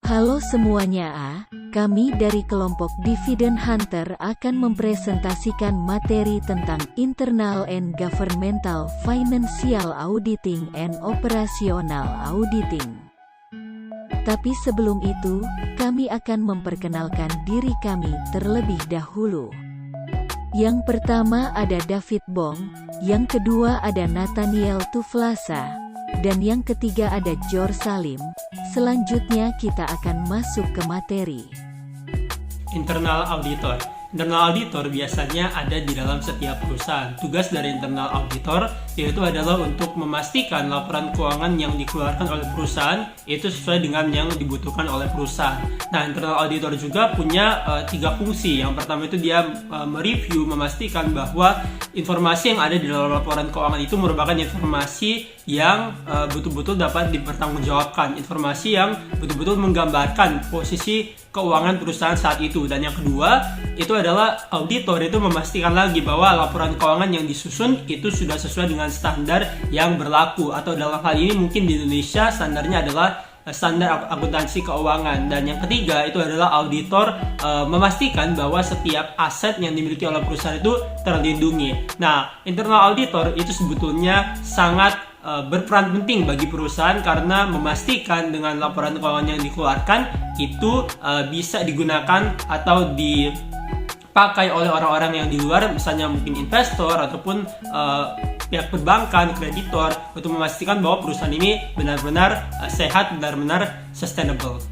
Halo semuanya, kami dari kelompok Dividend Hunter akan mempresentasikan materi tentang Internal and Governmental Financial Auditing and Operational Auditing. Tapi sebelum itu, kami akan memperkenalkan diri kami terlebih dahulu. Yang pertama ada David Bong, yang kedua ada Nathaniel Tuflasa, dan yang ketiga ada Jor Salim. Selanjutnya kita akan masuk ke materi. Internal Auditor. Internal Auditor biasanya ada di dalam setiap perusahaan. Tugas dari Internal Auditor yaitu adalah untuk memastikan laporan keuangan yang dikeluarkan oleh perusahaan itu sesuai dengan yang dibutuhkan oleh perusahaan. Nah, Internal Auditor juga punya 3 fungsi. Yang pertama itu dia mereview, memastikan bahwa informasi yang ada di dalam laporan keuangan itu merupakan informasi yang betul-betul dapat dipertanggungjawabkan, informasi yang betul-betul menggambarkan posisi keuangan perusahaan saat itu. Dan yang kedua itu adalah auditor, itu memastikan lagi bahwa laporan keuangan yang disusun itu sudah sesuai dengan standar yang berlaku, atau dalam hal ini mungkin di Indonesia standarnya adalah standar akuntansi keuangan. Dan yang ketiga itu adalah auditor memastikan bahwa setiap aset yang dimiliki oleh perusahaan itu terlindungi. Nah, internal auditor itu sebetulnya sangat berperan penting bagi perusahaan karena memastikan dengan laporan keuangan yang dikeluarkan itu bisa digunakan atau dipakai oleh orang-orang yang di luar, misalnya mungkin investor ataupun pihak perbankan, kreditor, untuk memastikan bahwa perusahaan ini benar-benar sehat, benar-benar sustainable.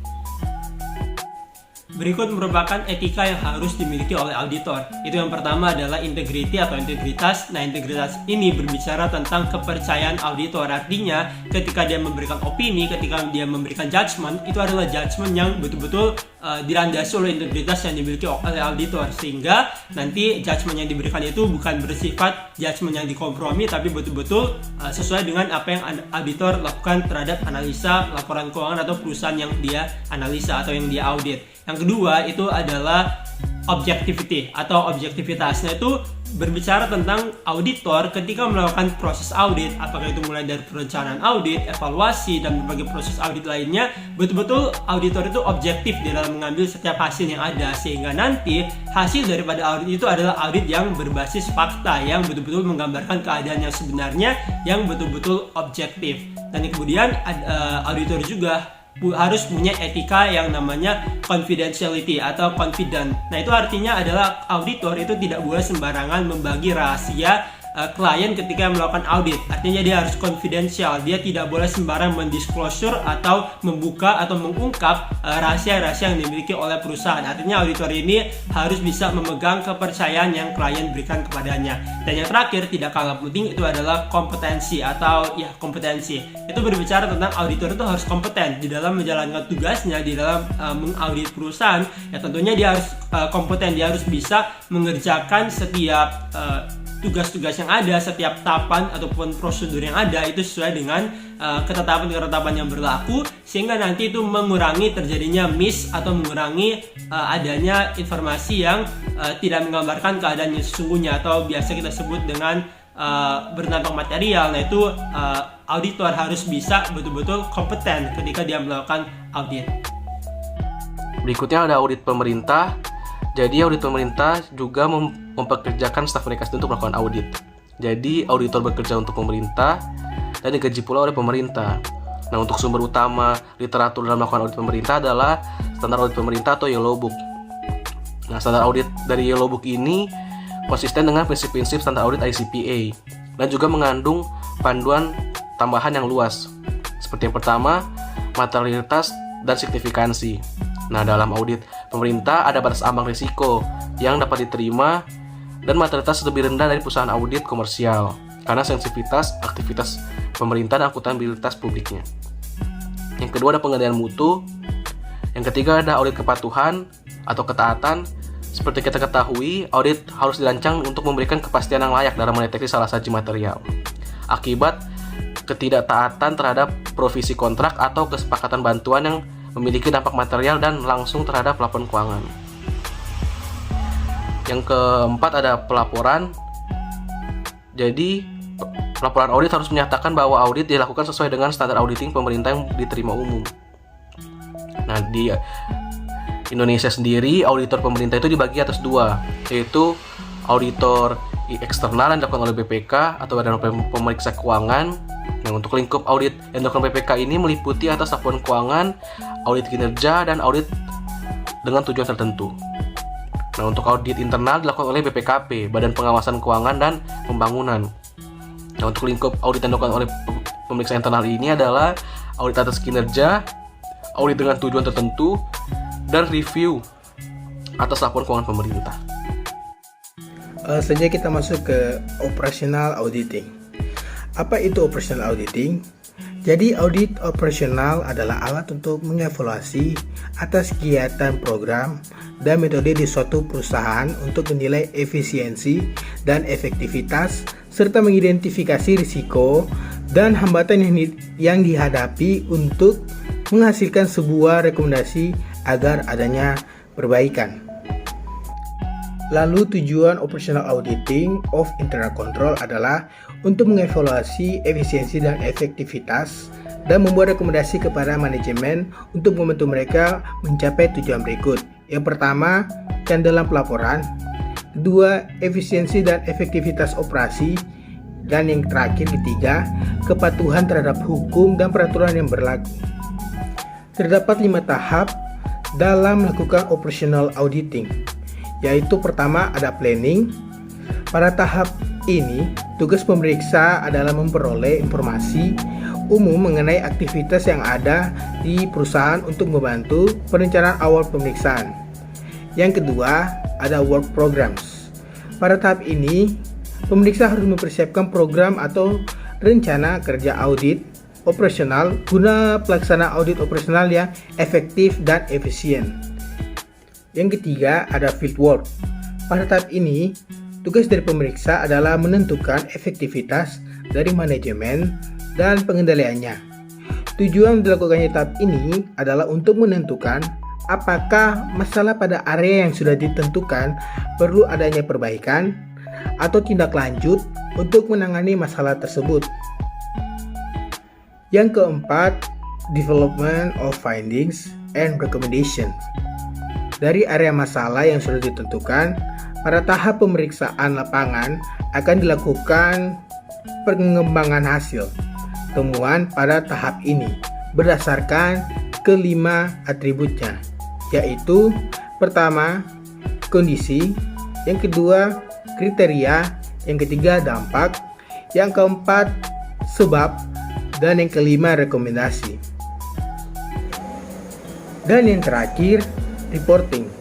Berikut merupakan etika yang harus dimiliki oleh auditor. Itu yang pertama adalah integrity atau integritas. Nah, integritas ini berbicara tentang kepercayaan auditor. Artinya, ketika dia memberikan opini, ketika dia memberikan judgement, itu adalah judgement yang betul-betul dilandasi oleh integritas yang dimiliki oleh auditor. Sehingga nanti judgement yang diberikan itu bukan bersifat judgement yang dikompromi, tapi betul-betul sesuai dengan apa yang auditor lakukan terhadap analisa laporan keuangan atau perusahaan yang dia analisa atau yang dia audit. Yang kedua itu adalah objectivity atau objektivitas. Nah, itu berbicara tentang auditor ketika melakukan proses audit, apakah itu mulai dari perencanaan audit, evaluasi, dan berbagai proses audit lainnya, betul-betul auditor itu objektif di dalam mengambil setiap hasil yang ada, sehingga nanti hasil daripada audit itu adalah audit yang berbasis fakta, yang betul-betul menggambarkan keadaan yang sebenarnya, yang betul-betul objektif. Dan kemudian auditor juga harus punya etika yang namanya confidentiality atau confident. Nah, itu artinya adalah auditor itu tidak boleh sembarangan membagi rahasia klien ketika melakukan audit. Artinya dia harus confidential, dia tidak boleh sembarang mendisclosure atau membuka atau mengungkap rahasia-rahasia yang dimiliki oleh perusahaan. Artinya auditor ini harus bisa memegang kepercayaan yang klien berikan kepadanya. Dan yang terakhir tidak kalah penting itu adalah kompetensi atau kompetensi. Itu berbicara tentang auditor itu harus kompeten di dalam menjalankan tugasnya di dalam mengaudit perusahaan. Ya, tentunya dia harus kompeten, dia harus bisa mengerjakan setiap tugas-tugas yang ada, setiap tahapan ataupun prosedur yang ada itu sesuai dengan ketetapan-ketetapan yang berlaku, sehingga nanti itu mengurangi terjadinya miss atau mengurangi adanya informasi yang tidak menggambarkan keadaan yang sesungguhnya atau biasa kita sebut dengan berdampak material. Nah, itu auditor harus bisa betul-betul kompeten ketika dia melakukan audit. Berikutnya ada audit pemerintah. Jadi audit pemerintah juga mempekerjakan staf mereka untuk melakukan audit. Jadi auditor bekerja untuk pemerintah dan digaji pula oleh pemerintah. Nah, untuk sumber utama literatur dalam melakukan audit pemerintah adalah standar audit pemerintah atau Yellow Book. Nah, standar audit dari Yellow Book ini konsisten dengan prinsip-prinsip standar audit ICPA dan juga mengandung panduan tambahan yang luas. Seperti yang pertama, materialitas dan signifikansi. Nah, dalam audit pemerintah ada batas ambang risiko yang dapat diterima dan materialitas lebih rendah dari perusahaan audit komersial karena sensitivitas aktivitas pemerintah dan akuntabilitas publiknya. Yang kedua ada pengendalian mutu. Yang ketiga ada audit kepatuhan atau ketaatan. Seperti kita ketahui, audit harus dirancang untuk memberikan kepastian yang layak dalam mendeteksi salah satu material akibat ketidaktaatan terhadap provisi kontrak atau kesepakatan bantuan yang memiliki dampak material dan langsung terhadap laporan keuangan. Yang keempat ada pelaporan. Jadi laporan audit harus menyatakan bahwa audit dilakukan sesuai dengan standar auditing pemerintah yang diterima umum. Nah, di Indonesia sendiri auditor pemerintah itu dibagi atas dua, yaitu auditor eksternal yang dilakukan oleh BPK atau Badan Pemeriksa Keuangan. Nah, untuk lingkup audit yang dilakukan BPK ini meliputi atas laporan keuangan, audit kinerja, dan audit dengan tujuan tertentu. Nah, untuk audit internal dilakukan oleh BPKP, Badan Pengawasan Keuangan dan Pembangunan. Nah, untuk lingkup audit yang dilakukan oleh pemeriksa internal ini adalah audit atas kinerja, audit dengan tujuan tertentu, dan review atas laporan keuangan pemerintah. Selanjutnya kita masuk ke operational auditing. Apa itu operational auditing? Jadi audit operasional adalah alat untuk mengevaluasi atas kegiatan program dan metode di suatu perusahaan untuk menilai efisiensi dan efektivitas serta mengidentifikasi risiko dan hambatan yang dihadapi untuk menghasilkan sebuah rekomendasi agar adanya perbaikan. Lalu tujuan operational auditing of internal control adalah untuk mengevaluasi efisiensi dan efektivitas dan membuat rekomendasi kepada manajemen untuk membantu mereka mencapai tujuan berikut. Yang pertama, kan dalam pelaporan. Kedua, efisiensi dan efektivitas operasi. Dan yang terakhir, ketiga, kepatuhan terhadap hukum dan peraturan yang berlaku. Terdapat 5 tahap dalam melakukan operational auditing, yaitu pertama ada planning. Pada tahap ini, tugas pemeriksa adalah memperoleh informasi umum mengenai aktivitas yang ada di perusahaan untuk membantu perencanaan awal pemeriksaan. Yang kedua, ada work programs. Pada tahap ini, pemeriksa harus mempersiapkan program atau rencana kerja audit operasional guna pelaksanaan audit operasional yang efektif dan efisien. Yang ketiga, ada field work. Pada tahap ini, tugas dari pemeriksa adalah menentukan efektivitas dari manajemen dan pengendaliannya. Tujuan dilakukannya tahap ini adalah untuk menentukan apakah masalah pada area yang sudah ditentukan perlu adanya perbaikan atau tindak lanjut untuk menangani masalah tersebut. Yang keempat, development of findings and recommendations. Dari area masalah yang sudah ditentukan, pada tahap pemeriksaan lapangan akan dilakukan pengembangan hasil temuan pada tahap ini berdasarkan kelima atributnya, yaitu pertama, kondisi, yang kedua, kriteria, yang ketiga, dampak, yang keempat, sebab, dan yang kelima, rekomendasi. Dan yang terakhir, reporting.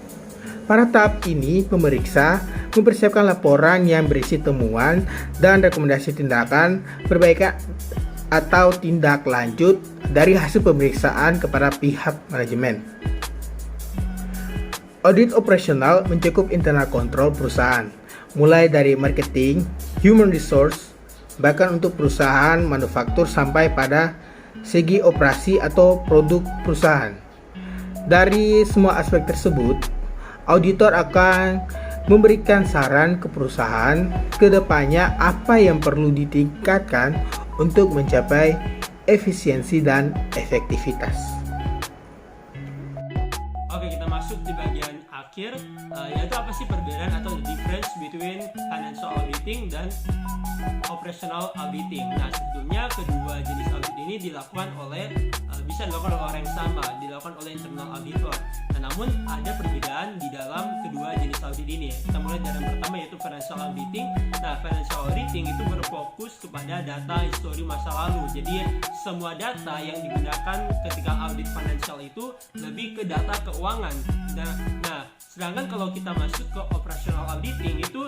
Pada tahap ini, pemeriksa mempersiapkan laporan yang berisi temuan dan rekomendasi tindakan perbaikan atau tindak lanjut dari hasil pemeriksaan kepada pihak manajemen. Audit operasional mencakup internal control perusahaan, mulai dari marketing, human resource, bahkan untuk perusahaan manufaktur sampai pada segi operasi atau produk perusahaan. Dari semua aspek tersebut, auditor akan memberikan saran ke perusahaan ke depannya apa yang perlu ditingkatkan untuk mencapai efisiensi dan efektivitas. Oke, kita masuk di bagian akhir, yaitu apa sih perbedaan atau the difference between financial auditing dan operational auditing. Nah, sebetulnya kedua jenis audit ini bisa dilakukan oleh orang yang sama, dilakukan oleh internal auditor. Nah, namun ada perbedaan di dalam kedua jenis audit ini. Kita mulai dari yang pertama, yaitu financial auditing. Nah, financial auditing itu berfokus kepada data histori masa lalu. Jadi semua data yang digunakan ketika audit financial itu lebih ke data keuangan. Nah, sedangkan kalau kita masuk ke operational auditing itu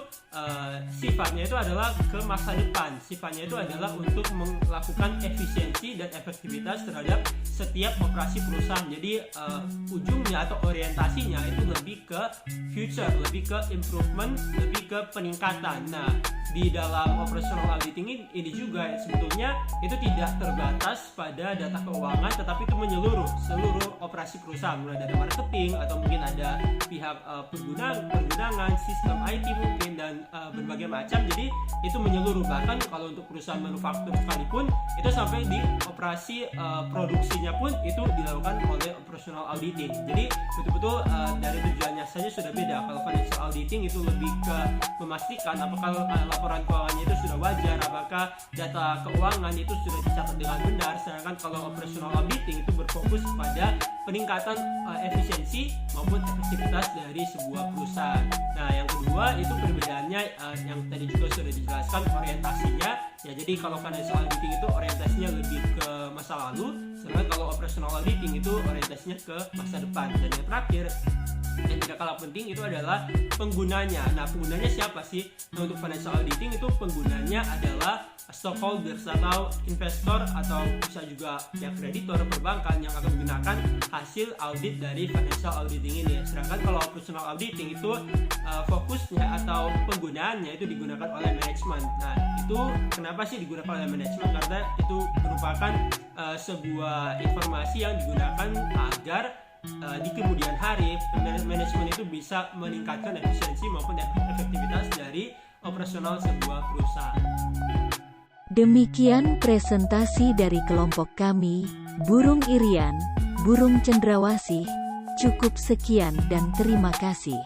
sifatnya itu adalah ke masa depan. Sifatnya itu adalah untuk melakukan efisiensi dan efektivitas terhadap setiap operasi perusahaan. Jadi ujungnya atau orientasinya itu lebih ke future, lebih ke improvement, lebih ke peningkatan. Nah, di dalam operational auditing ini juga sebetulnya itu tidak terbatas pada data keuangan, tetapi itu menyeluruh seluruh operasi perusahaan, mulai dari marketing, marketing, atau mungkin ada pihak pergunangan, sistem IT mungkin, dan berbagai macam. Jadi itu menyeluruh. Bahkan kalau untuk perusahaan manufaktur sekalipun, itu sampai di operasi produksinya pun itu dilakukan oleh operational auditing. Jadi betul-betul dari tujuannya saja sudah beda. Kalau financial auditing itu lebih ke memastikan apakah laporan keuangannya itu sudah wajar, apakah data keuangan itu sudah dicatat dengan benar. Sedangkan kalau operational auditing itu berfokus pada peningkatan efisiensi maupun efektivitas dari sebuah perusahaan. Nah, yang kedua itu perbedaannya yang tadi juga sudah dijelaskan orientasinya. Ya, jadi kalau financial auditing itu orientasinya lebih ke masa lalu, sedangkan kalau operational auditing itu orientasinya ke masa depan. Dan yang terakhir, yang tidak kalah penting itu adalah penggunanya. Nah, penggunanya siapa sih? Nah, untuk financial auditing itu penggunanya adalah stockholders atau investor, atau bisa juga pihak kreditor, perbankan yang akan menggunakan hasil audit dari financial auditing ini. Sedangkan kalau operational auditing itu fokusnya atau penggunaannya itu digunakan oleh manajemen. Nah, itu kenapa sih digunakan oleh manajemen? Karena itu merupakan sebuah informasi yang digunakan agar di kemudian hari manajemen itu bisa meningkatkan efisiensi maupun efektivitas dari operasional sebuah perusahaan. Demikian presentasi dari kelompok kami, Burung Irian, Burung Cendrawasih. Cukup sekian dan terima kasih.